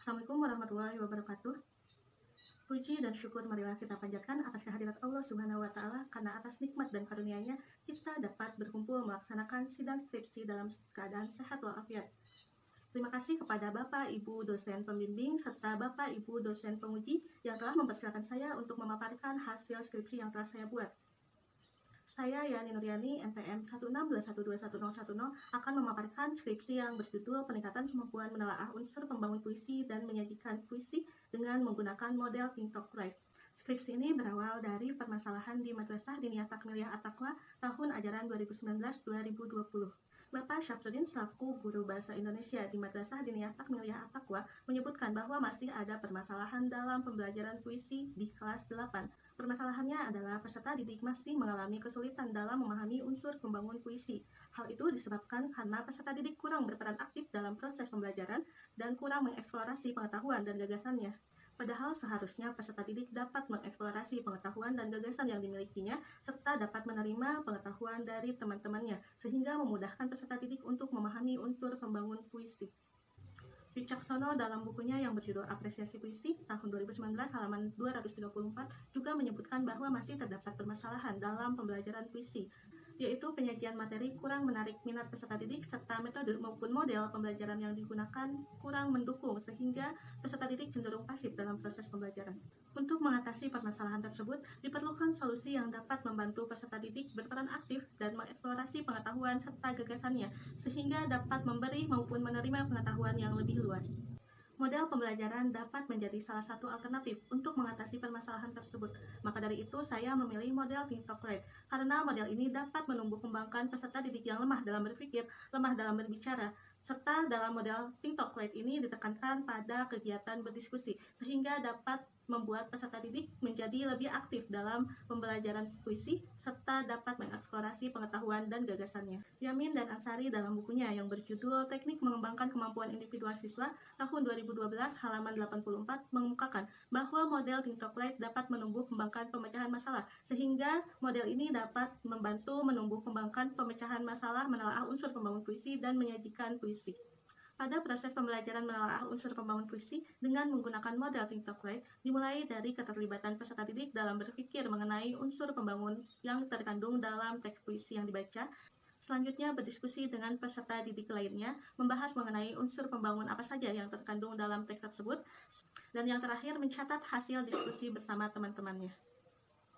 Assalamualaikum warahmatullahi wabarakatuh. Puji dan syukur marilah kita panjatkan atas kehadirat Allah Subhanahu wa Ta'ala, karena atas nikmat dan karunia-Nya kita dapat berkumpul melaksanakan sidang skripsi dalam keadaan sehat walafiat. Terima kasih kepada Bapak Ibu dosen pembimbing serta Bapak Ibu dosen penguji yang telah mempersilahkan saya untuk memaparkan hasil skripsi yang telah saya buat. Saya Yani Nuriani, NPM 162121010, akan memaparkan skripsi yang berjudul Peningkatan Kemampuan Menelaah Unsur Pembangun Puisi dan Menyajikan Puisi dengan menggunakan model Think Talk Write. Skripsi ini berawal dari permasalahan di Madrasah Diniyah Takmiliyah At-Taqwa tahun ajaran 2019-2020. Bapak Syafruddin selaku guru bahasa Indonesia di Madrasah Diniyah Takmiliyah At-Taqwa menyebutkan bahwa masih ada permasalahan dalam pembelajaran puisi di kelas 8. Permasalahannya adalah peserta didik masih mengalami kesulitan dalam memahami unsur pembangun puisi. Hal itu disebabkan karena peserta didik kurang berperan aktif dalam proses pembelajaran dan kurang mengeksplorasi pengetahuan dan gagasannya. Padahal seharusnya peserta didik dapat mengeksplorasi pengetahuan dan gagasan yang dimilikinya serta dapat menerima pengetahuan dari teman-temannya sehingga memudahkan peserta didik untuk memahami unsur pembangun puisi. Wicaksono dalam bukunya yang berjudul Apresiasi Puisi tahun 2019 halaman 234 juga menyebutkan bahwa masih terdapat permasalahan dalam pembelajaran puisi, yaitu penyajian materi kurang menarik minat peserta didik serta metode maupun model pembelajaran yang digunakan kurang mendukung sehingga peserta didik cenderung pasif dalam proses pembelajaran. Untuk mengatasi permasalahan tersebut, diperlukan solusi yang dapat membantu peserta didik berperan aktif dan mengeksplorasi pengetahuan serta gagasannya sehingga dapat memberi maupun menerima pengetahuan yang lebih luas. Model pembelajaran dapat menjadi salah satu alternatif untuk mengatasi permasalahan tersebut. Maka dari itu, saya memilih model Think Talk Write, karena model ini dapat menumbuh kembangkan peserta didik yang lemah dalam berpikir, lemah dalam berbicara, serta dalam model Think Talk Write ini ditekankan pada kegiatan berdiskusi, sehingga dapat membuat peserta didik menjadi lebih aktif dalam pembelajaran puisi, serta dapat mengeksplorasi pengetahuan dan gagasannya. Yamin dan Ansari dalam bukunya yang berjudul Teknik Mengembangkan Kemampuan Individual Siswa tahun 2012 halaman 84 mengemukakan bahwa model Think Talk Write dapat menumbuh kembangkan pemecahan masalah, sehingga model ini dapat membantu menumbuh kembangkan pemecahan masalah, menelaah unsur pembangun puisi, dan menyajikan puisi. Pada proses pembelajaran menelaah unsur pembangun puisi dengan menggunakan model Think Talk Write dimulai dari keterlibatan peserta didik dalam berpikir mengenai unsur pembangun yang terkandung dalam teks puisi yang dibaca. Selanjutnya berdiskusi dengan peserta didik lainnya, membahas mengenai unsur pembangun apa saja yang terkandung dalam teks tersebut, dan yang terakhir mencatat hasil diskusi bersama teman-temannya.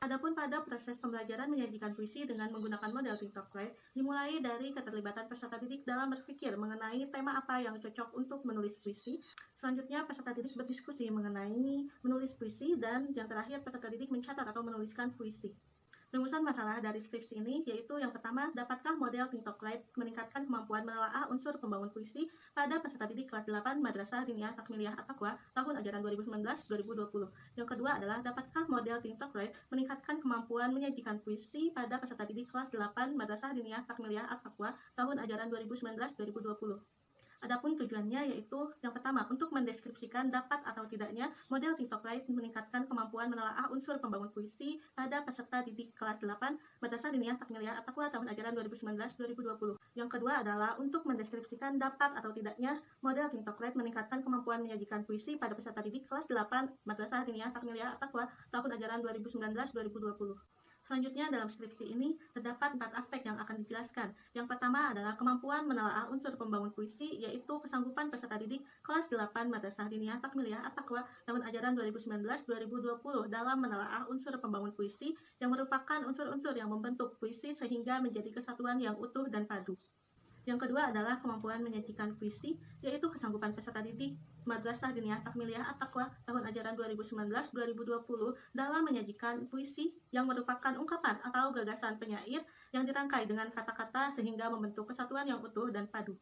Adapun pada proses pembelajaran menyajikan puisi dengan menggunakan model Think Talk Write dimulai dari keterlibatan peserta didik dalam berpikir mengenai tema apa yang cocok untuk menulis puisi. Selanjutnya peserta didik berdiskusi mengenai menulis puisi, dan yang terakhir peserta didik mencatat atau menuliskan puisi. Rumusan masalah dari skripsi ini yaitu yang pertama, dapatkah model Think Talk Write meningkatkan kemampuan menelaah unsur pembangun puisi pada peserta didik kelas 8 Madrasah Diniyah Takmiliyah At-Taqwa tahun ajaran 2019-2020. Yang kedua adalah, dapatkah model Think Talk Write meningkatkan kemampuan menyajikan puisi pada peserta didik kelas 8 Madrasah Diniyah Takmiliyah At-Taqwa tahun ajaran 2019-2020. Adapun tujuannya yaitu yang pertama, untuk mendeskripsikan dapat atau tidaknya model Think Talk Write meningkatkan kemampuan menelaah unsur pembangun puisi pada peserta didik kelas 8 Madrasah Diniyah Takmiliyah At-Taqwa tahun ajaran 2019-2020. Yang kedua adalah untuk mendeskripsikan dapat atau tidaknya model Think Talk Write meningkatkan kemampuan menyajikan puisi pada peserta didik kelas 8 Madrasah Diniyah Takmiliyah At-Taqwa tahun ajaran 2019-2020. Selanjutnya dalam skripsi ini terdapat 4 aspek yang akan dijelaskan. Yang pertama adalah kemampuan menelaah unsur pembangun puisi, yaitu kesanggupan peserta didik kelas 8 Madrasah Diniyah Takmiliyah At-Taqwa tahun ajaran 2019-2020 dalam menelaah unsur pembangun puisi yang merupakan unsur-unsur yang membentuk puisi sehingga menjadi kesatuan yang utuh dan padu. Yang kedua adalah kemampuan menyajikan puisi, yaitu kesanggupan peserta didik Madrasah Diniyah Takmiliyah At-Taqwa tahun ajaran 2019-2020 dalam menyajikan puisi yang merupakan ungkapan atau gagasan penyair yang dirangkai dengan kata-kata sehingga membentuk kesatuan yang utuh dan padu.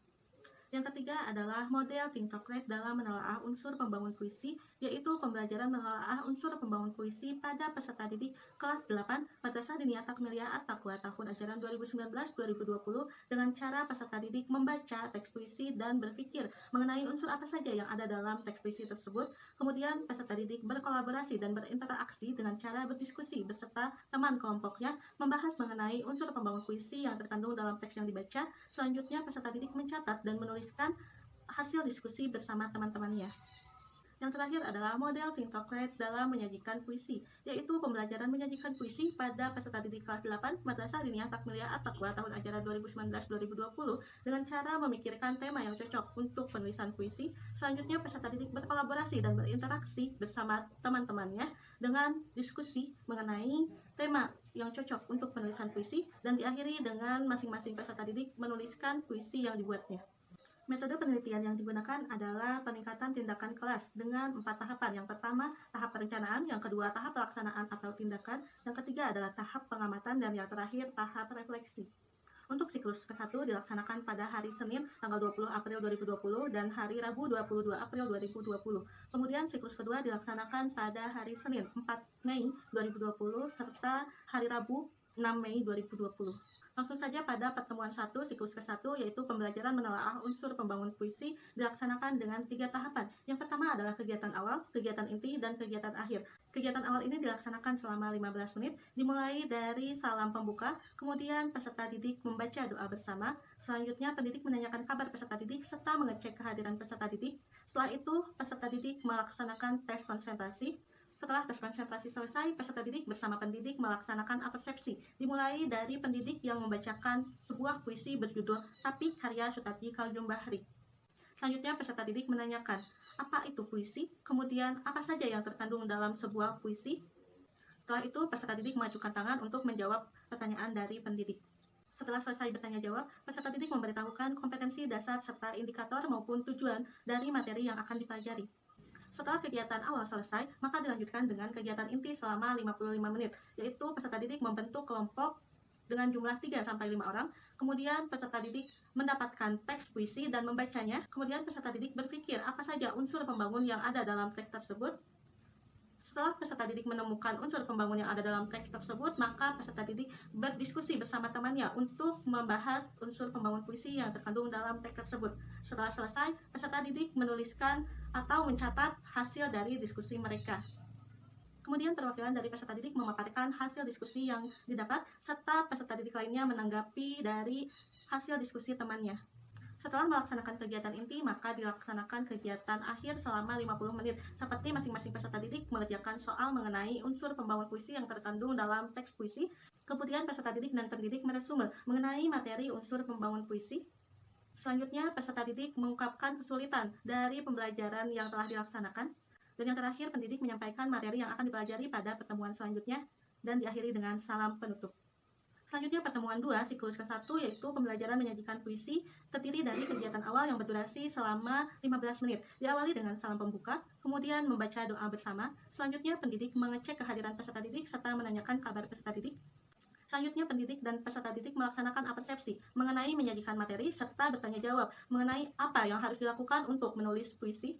Yang ketiga adalah model Think Talk Write dalam menelaah unsur pembangun puisi, yaitu pembelajaran menelaah unsur pembangun puisi pada peserta didik kelas 8 Madrasah Diniyah Takmiliyah At-Taqwa tahun ajaran 2019-2020 dengan cara peserta didik membaca teks puisi dan berpikir mengenai unsur apa saja yang ada dalam teks puisi tersebut. Kemudian peserta didik berkolaborasi dan berinteraksi dengan cara berdiskusi beserta teman kelompoknya, membahas mengenai unsur pembangun puisi yang terkandung dalam teks yang dibaca. Selanjutnya peserta didik mencatat dan menuliskan hasil diskusi bersama teman-temannya. Yang terakhir adalah model Pintocret dalam menyajikan puisi, yaitu pembelajaran menyajikan puisi pada peserta didik kelas 8 Madrasah Diniyah Takmiliyah At-Taqwa tahun ajaran 2019-2020 dengan cara memikirkan tema yang cocok untuk penulisan puisi. Selanjutnya, peserta didik berkolaborasi dan berinteraksi bersama teman-temannya dengan diskusi mengenai tema yang cocok untuk penulisan puisi dan diakhiri dengan masing-masing peserta didik menuliskan puisi yang dibuatnya. Metode penelitian yang digunakan adalah peningkatan tindakan kelas dengan 4 tahapan. Yang pertama, tahap perencanaan, yang kedua, tahap pelaksanaan atau tindakan, yang ketiga adalah tahap pengamatan, dan yang terakhir, tahap refleksi. Untuk siklus ke-1 dilaksanakan pada hari Senin tanggal 20 April 2020 dan hari Rabu 22 April 2020. Kemudian siklus kedua dilaksanakan pada hari Senin 4 Mei 2020 serta hari Rabu 6 Mei 2020. Langsung saja pada pertemuan 1 siklus ke-1 yaitu pembelajaran menelaah unsur pembangun puisi dilaksanakan dengan 3 tahapan. Yang pertama adalah kegiatan awal, kegiatan inti, dan kegiatan akhir. Kegiatan awal ini dilaksanakan selama 15 menit, dimulai dari salam pembuka, kemudian peserta didik membaca doa bersama, selanjutnya pendidik menanyakan kabar peserta didik serta mengecek kehadiran peserta didik. Setelah itu, peserta didik melaksanakan tes konsentrasi. Setelah tes konsentrasi selesai, peserta didik bersama pendidik melaksanakan apersepsi, dimulai dari pendidik yang membacakan sebuah puisi berjudul Tapi karya Sutarji Kaljum Bahri. Selanjutnya, peserta didik menanyakan, apa itu puisi? Kemudian, apa saja yang terkandung dalam sebuah puisi? Setelah itu, peserta didik mengajukan tangan untuk menjawab pertanyaan dari pendidik. Setelah selesai bertanya jawab, peserta didik memberitahukan kompetensi dasar serta indikator maupun tujuan dari materi yang akan dipelajari. Setelah kegiatan awal selesai, maka dilanjutkan dengan kegiatan inti selama 55 menit, yaitu peserta didik membentuk kelompok dengan jumlah 3-5 orang, kemudian peserta didik mendapatkan teks puisi dan membacanya, kemudian peserta didik berpikir apa saja unsur pembangun yang ada dalam teks tersebut. Setelah peserta didik menemukan unsur pembangun yang ada dalam teks tersebut, maka peserta didik berdiskusi bersama temannya untuk membahas unsur pembangun puisi yang terkandung dalam teks tersebut. Setelah selesai, peserta didik menuliskan atau mencatat hasil dari diskusi mereka. Kemudian perwakilan dari peserta didik memaparkan hasil diskusi yang didapat, serta peserta didik lainnya menanggapi dari hasil diskusi temannya. Setelah melaksanakan kegiatan inti, maka dilaksanakan kegiatan akhir selama 50 menit, seperti masing-masing peserta didik mengerjakan soal mengenai unsur pembangun puisi yang terkandung dalam teks puisi. Kemudian peserta didik dan pendidik meresume mengenai materi unsur pembangun puisi. Selanjutnya, peserta didik mengungkapkan kesulitan dari pembelajaran yang telah dilaksanakan. Dan yang terakhir, pendidik menyampaikan materi yang akan dipelajari pada pertemuan selanjutnya, dan diakhiri dengan salam penutup. Selanjutnya, pertemuan 2 siklus ke-1 yaitu pembelajaran menyajikan puisi, terdiri dari kegiatan awal yang berdurasi selama 15 menit. Diawali dengan salam pembuka, kemudian membaca doa bersama. Selanjutnya, pendidik mengecek kehadiran peserta didik serta menanyakan kabar peserta didik. Selanjutnya, pendidik dan peserta didik melaksanakan apersepsi mengenai menyajikan materi serta bertanya jawab mengenai apa yang harus dilakukan untuk menulis puisi.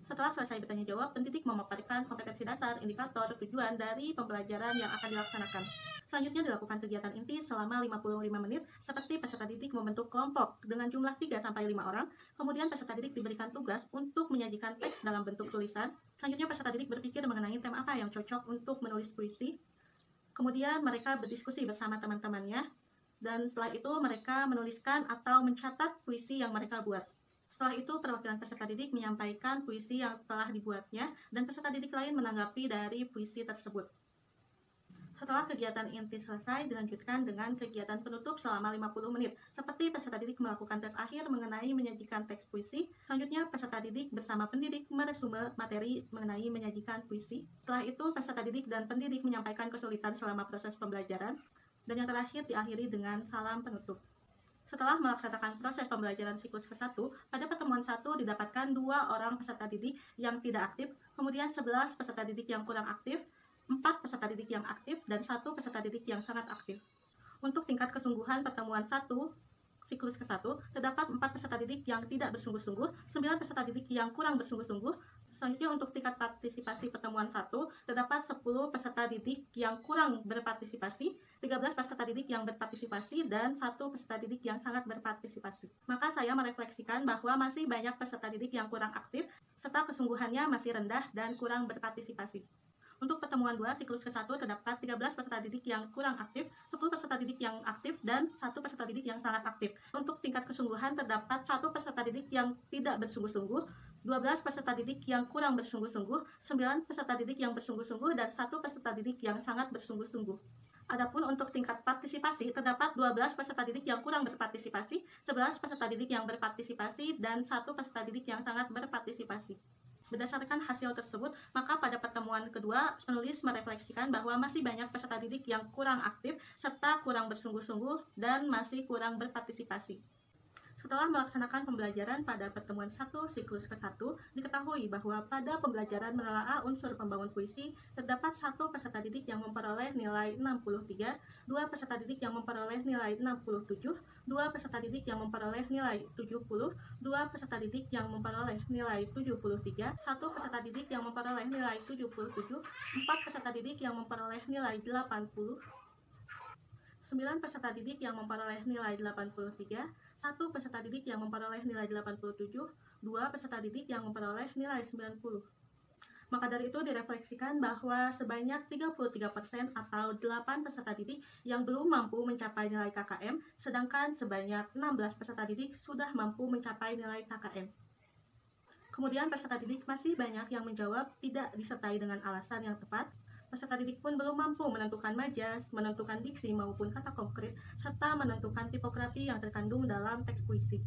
Setelah selesai bertanya jawab, pendidik memaparkan kompetensi dasar, indikator, tujuan dari pembelajaran yang akan dilaksanakan. Selanjutnya dilakukan kegiatan inti selama 55 menit, seperti peserta didik membentuk kelompok dengan jumlah 3-5 orang, kemudian peserta didik diberikan tugas untuk menyajikan teks dalam bentuk tulisan. Selanjutnya peserta didik berpikir mengenai tema apa yang cocok untuk menulis puisi. Kemudian mereka berdiskusi bersama teman-temannya, dan setelah itu mereka menuliskan atau mencatat puisi yang mereka buat. Setelah itu, perwakilan peserta didik menyampaikan puisi yang telah dibuatnya, dan peserta didik lain menanggapi dari puisi tersebut. Setelah kegiatan inti selesai, dilanjutkan dengan kegiatan penutup selama 50 menit, seperti peserta didik melakukan tes akhir mengenai menyajikan teks puisi. Selanjutnya, peserta didik bersama pendidik meresume materi mengenai menyajikan puisi. Setelah itu, peserta didik dan pendidik menyampaikan kesulitan selama proses pembelajaran, dan yang terakhir diakhiri dengan salam penutup. Setelah melaksanakan proses pembelajaran siklus ke-1, pada pertemuan 1 didapatkan 2 orang peserta didik yang tidak aktif, kemudian 11 peserta didik yang kurang aktif, 4 peserta didik yang aktif, dan 1 peserta didik yang sangat aktif. Untuk tingkat kesungguhan pertemuan 1 siklus ke-1, terdapat 4 peserta didik yang tidak bersungguh-sungguh, 9 peserta didik yang kurang bersungguh-sungguh. Selanjutnya, untuk tingkat partisipasi pertemuan 1, terdapat 10 peserta didik yang kurang berpartisipasi, 13 peserta didik yang berpartisipasi, dan 1 peserta didik yang sangat berpartisipasi. Maka saya merefleksikan bahwa masih banyak peserta didik yang kurang aktif, serta kesungguhannya masih rendah dan kurang berpartisipasi. Untuk pertemuan 2 siklus ke-1 terdapat 13 peserta didik yang kurang aktif, 10 peserta didik yang aktif, dan 1 peserta didik yang sangat aktif. Untuk tingkat kesungguhan terdapat 1 peserta didik yang tidak bersungguh-sungguh, 12 peserta didik yang kurang bersungguh-sungguh, 9 peserta didik yang bersungguh-sungguh, dan 1 peserta didik yang sangat bersungguh-sungguh. Adapun untuk tingkat partisipasi, terdapat 12 peserta didik yang kurang berpartisipasi, 11 peserta didik yang berpartisipasi, dan 1 peserta didik yang sangat berpartisipasi. Berdasarkan hasil tersebut, maka pada pertemuan kedua, penulis merefleksikan bahwa masih banyak peserta didik yang kurang aktif, serta kurang bersungguh-sungguh, dan masih kurang berpartisipasi. Setelah melaksanakan pembelajaran pada pertemuan 1 siklus ke-1, diketahui bahwa pada pembelajaran menelaah unsur pembangun puisi, terdapat 1 peserta didik yang memperoleh nilai 63, 2 peserta didik yang memperoleh nilai 67, 2 peserta didik yang memperoleh nilai 70, 2 peserta didik yang memperoleh nilai 73, 1 peserta didik yang memperoleh nilai 77, 4 peserta didik yang memperoleh nilai 80, 9 peserta didik yang memperoleh nilai 83, 1 peserta didik yang memperoleh nilai 87, 2 peserta didik yang memperoleh nilai 90. Maka dari itu direfleksikan bahwa sebanyak 33% atau 8 peserta didik yang belum mampu mencapai nilai KKM, sedangkan sebanyak 16 peserta didik sudah mampu mencapai nilai KKM. Kemudian peserta didik masih banyak yang menjawab tidak disertai dengan alasan yang tepat. Peserta didik pun belum mampu menentukan majas, menentukan diksi maupun kata konkret, serta menentukan tipografi yang terkandung dalam teks puisi.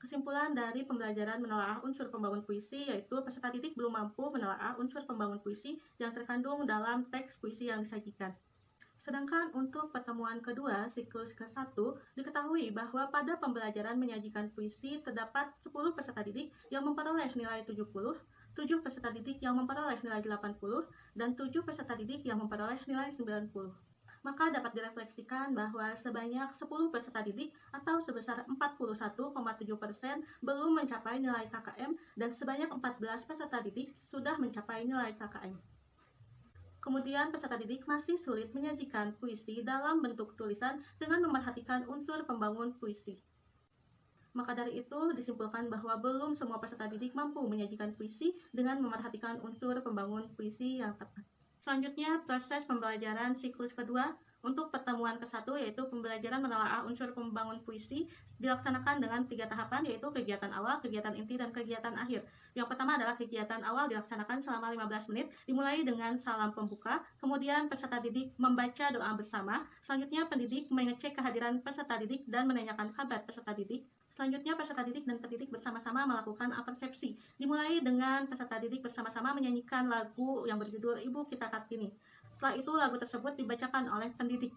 Kesimpulan dari pembelajaran menelaah unsur pembangun puisi yaitu peserta didik belum mampu menelaah unsur pembangun puisi yang terkandung dalam teks puisi yang disajikan. Sedangkan untuk pertemuan kedua, siklus ke-1, diketahui bahwa pada pembelajaran menyajikan puisi terdapat 10 peserta didik yang memperoleh nilai 70, 7 peserta didik yang memperoleh nilai 80, dan 7 peserta didik yang memperoleh nilai 90. Maka dapat direfleksikan bahwa sebanyak 10 peserta didik atau sebesar 41,7% belum mencapai nilai KKM dan sebanyak 14 peserta didik sudah mencapai nilai KKM. Kemudian peserta didik masih sulit menyajikan puisi dalam bentuk tulisan dengan memerhatikan unsur pembangun puisi. Maka dari itu disimpulkan bahwa belum semua peserta didik mampu menyajikan puisi dengan memerhatikan unsur pembangun puisi yang tepat. Selanjutnya, proses pembelajaran siklus kedua. Untuk pertemuan ke-1 yaitu pembelajaran menelaah unsur pembangun puisi dilaksanakan dengan 3 tahapan yaitu kegiatan awal, kegiatan inti, dan kegiatan akhir. Yang pertama adalah kegiatan awal dilaksanakan selama 15 menit, dimulai dengan salam pembuka, kemudian peserta didik membaca doa bersama, selanjutnya pendidik mengecek kehadiran peserta didik dan menanyakan kabar peserta didik. Selanjutnya, peserta didik dan pendidik bersama-sama melakukan apersepsi, dimulai dengan peserta didik bersama-sama menyanyikan lagu yang berjudul Ibu Kita Kartini. Setelah itu, lagu tersebut dibacakan oleh pendidik.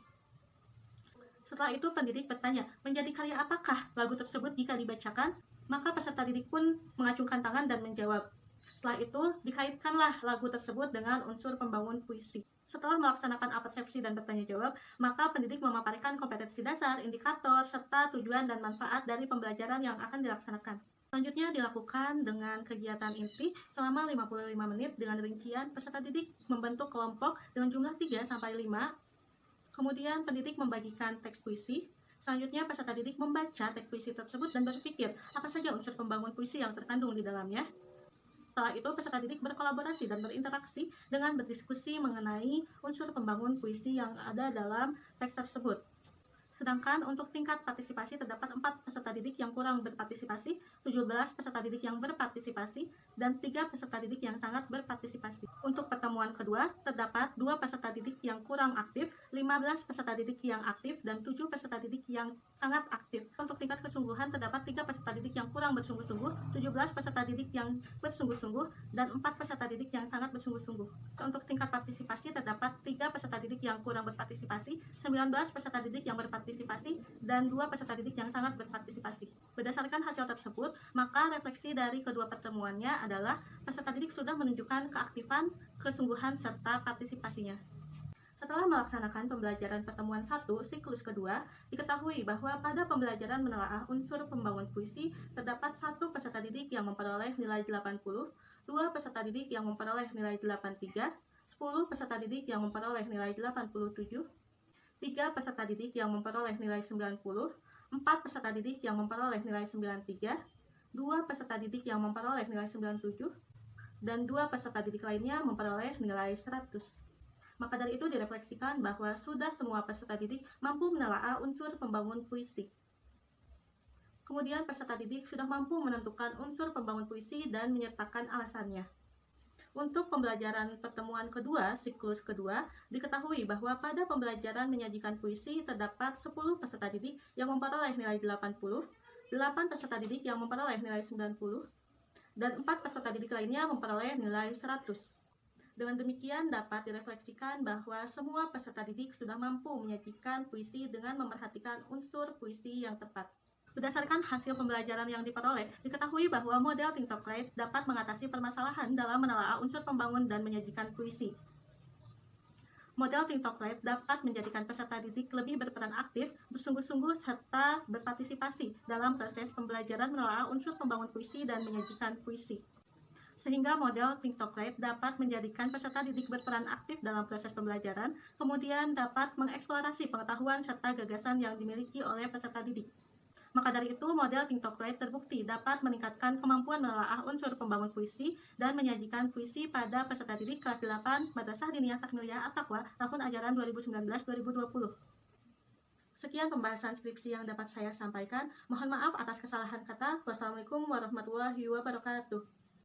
Setelah itu, pendidik bertanya, menjadi karya apakah lagu tersebut jika dibacakan? Maka peserta didik pun mengacungkan tangan dan menjawab. Setelah itu, dikaitkanlah lagu tersebut dengan unsur pembangun puisi. Setelah melaksanakan apersepsi dan bertanya jawab, maka pendidik memaparkan kompetensi dasar, indikator, serta tujuan dan manfaat dari pembelajaran yang akan dilaksanakan. Selanjutnya dilakukan dengan kegiatan inti selama 55 menit dengan rincian peserta didik membentuk kelompok dengan jumlah 3-5. Kemudian pendidik membagikan teks puisi. Selanjutnya peserta didik membaca teks puisi tersebut dan berpikir apa saja unsur pembangun puisi yang terkandung di dalamnya. Setelah itu peserta didik berkolaborasi dan berinteraksi dengan berdiskusi mengenai unsur pembangun puisi yang ada dalam teks tersebut. Sedangkan untuk tingkat partisipasi terdapat 4 peserta didik yang kurang berpartisipasi, 17 peserta didik yang berpartisipasi, dan 3 peserta didik yang sangat berpartisipasi. Untuk pertemuan kedua, terdapat 2 peserta didik yang kurang aktif, 15 peserta didik yang aktif, dan 7 peserta didik yang sangat aktif. Untuk tingkat kesungguhan terdapat 3 peserta didik yang kurang bersungguh-sungguh, 17 peserta didik yang bersungguh-sungguh, dan 4 peserta didik yang sangat bersungguh-sungguh. Untuk tingkat partisipasi terdapat 3 peserta didik yang kurang berpartisipasi, 19 peserta didik yang berpartisipasi, dan 2 peserta didik yang sangat berpartisipasi. Berdasarkan hasil tersebut, maka refleksi dari kedua pertemuannya adalah peserta didik sudah menunjukkan keaktifan, kesungguhan, serta partisipasinya. Setelah melaksanakan pembelajaran pertemuan 1 siklus kedua, diketahui bahwa pada pembelajaran menelaah unsur pembangun puisi terdapat 1 peserta didik yang memperoleh nilai 80, 2 peserta didik yang memperoleh nilai 83, 10 peserta didik yang memperoleh nilai 87, 3 peserta didik yang memperoleh nilai 90, 4 peserta didik yang memperoleh nilai 93, 2 peserta didik yang memperoleh nilai 97, dan 2 peserta didik lainnya memperoleh nilai 100. Maka dari itu direfleksikan bahwa sudah semua peserta didik mampu menelaah unsur pembangun puisi. Kemudian peserta didik sudah mampu menentukan unsur pembangun puisi dan menyertakan alasannya. Untuk pembelajaran pertemuan kedua, siklus kedua, diketahui bahwa pada pembelajaran menyajikan puisi terdapat 10 peserta didik yang memperoleh nilai 80, 8 peserta didik yang memperoleh nilai 90, dan 4 peserta didik lainnya memperoleh nilai 100. Dengan demikian dapat direfleksikan bahwa semua peserta didik sudah mampu menyajikan puisi dengan memperhatikan unsur puisi yang tepat. Berdasarkan hasil pembelajaran yang diperoleh, diketahui bahwa model Think Talk Write dapat mengatasi permasalahan dalam menelaah unsur pembangun dan menyajikan puisi. Model Think Talk Write dapat menjadikan peserta didik lebih berperan aktif, bersungguh-sungguh, serta berpartisipasi dalam proses pembelajaran menelaah unsur pembangun puisi dan menyajikan puisi. Sehingga model Think Talk Write dapat menjadikan peserta didik berperan aktif dalam proses pembelajaran, kemudian dapat mengeksplorasi pengetahuan serta gagasan yang dimiliki oleh peserta didik. Maka dari itu, model Think Talk Write terbukti dapat meningkatkan kemampuan menelaah unsur pembangun puisi dan menyajikan puisi pada peserta didik kelas 8 Madrasah Diniyah Takmiliyah At-Taqwa tahun ajaran 2019-2020. Sekian pembahasan skripsi yang dapat saya sampaikan. Mohon maaf atas kesalahan kata. Wassalamualaikum warahmatullahi wabarakatuh.